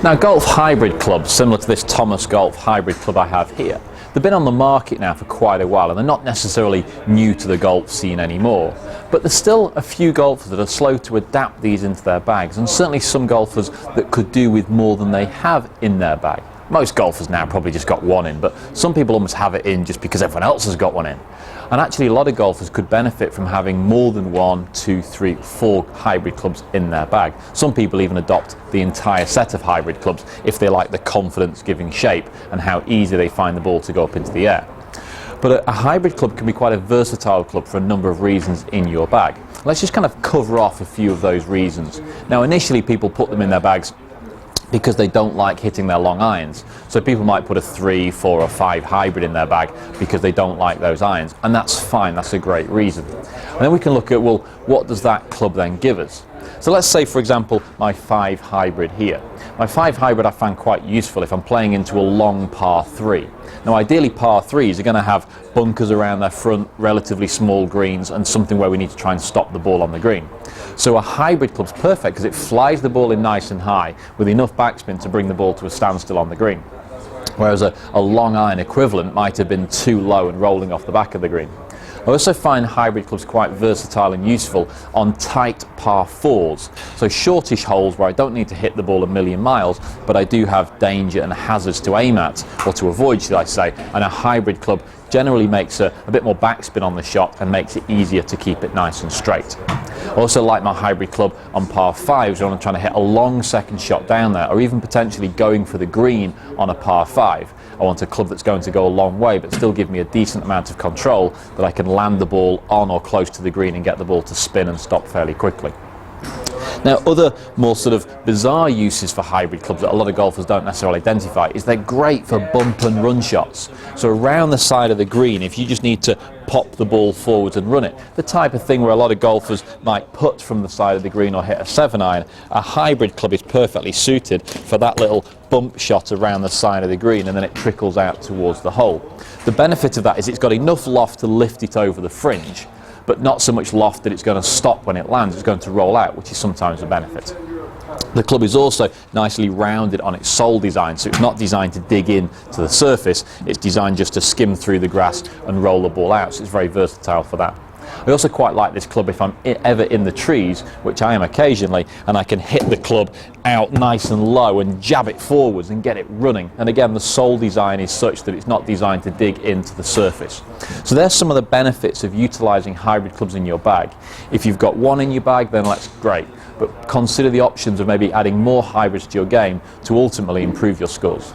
Now, golf hybrid clubs, similar to this Thomas Golf hybrid club I have here, they've been on the market now for quite a while, and they're not necessarily new to the golf scene anymore. But there's still a few golfers that are slow to adapt these into their bags, and certainly some golfers that could do with more than they have in their bag. Most golfers now probably just got one in, but some people almost have it in just because everyone else has got one in. And actually a lot of golfers could benefit from having more than 1, 2, 3, 4 hybrid clubs in their bag. Some people even adopt the entire set of hybrid clubs if they like the confidence-giving shape and how easy they find the ball to go up into the air. But a hybrid club can be quite a versatile club for a number of reasons in your bag. Let's just kind of cover off a few of those reasons. Now, initially people put them in their bags because they don't like hitting their long irons. So people might put a 3, 4 or 5 hybrid in their bag because they don't like those irons, and that's fine, that's a great reason. And then we can look at, well, what does that club then give us? So let's say, for example, my 5 hybrid here. My 5 hybrid I find quite useful if I'm playing into a long par 3. Now ideally par 3s are going to have bunkers around their front, relatively small greens, and something where we need to try and stop the ball on the green. So a hybrid club's perfect because it flies the ball in nice and high with enough backspin to bring the ball to a standstill on the green. Whereas a long iron equivalent might have been too low and rolling off the back of the green. I also find hybrid clubs quite versatile and useful on tight par 4s, so shortish holes where I don't need to hit the ball a million miles, but I do have danger and hazards to aim at, or to avoid should I say, and a hybrid club generally makes a bit more backspin on the shot and makes it easier to keep it nice and straight. I also like my hybrid club on par 5s when I'm trying to hit a long second shot down there, or even potentially going for the green on a par 5. I want a club that's going to go a long way but still give me a decent amount of control that I can land the ball on or close to the green and get the ball to spin and stop fairly quickly. Now, other more sort of bizarre uses for hybrid clubs that a lot of golfers don't necessarily identify is they're great for bump and run shots. So around the side of the green, if you just need to pop the ball forwards and run it, the type of thing where a lot of golfers might putt from the side of the green or hit a 7-iron, a hybrid club is perfectly suited for that little bump shot around the side of the green, and then it trickles out towards the hole. The benefit of that is it's got enough loft to lift it over the fringe, but not so much loft that it's going to stop when it lands. It's going to roll out, which is sometimes a benefit. The club is also nicely rounded on its sole design, so it's not designed to dig in to the surface, it's designed just to skim through the grass and roll the ball out, so it's very versatile for that. I also quite like this club if I'm ever in the trees, which I am occasionally, and I can hit the club out nice and low and jab it forwards and get it running. And again, the sole design is such that it's not designed to dig into the surface. So there's some of the benefits of utilising hybrid clubs in your bag. If you've got one in your bag, then that's great, but consider the options of maybe adding more hybrids to your game to ultimately improve your scores.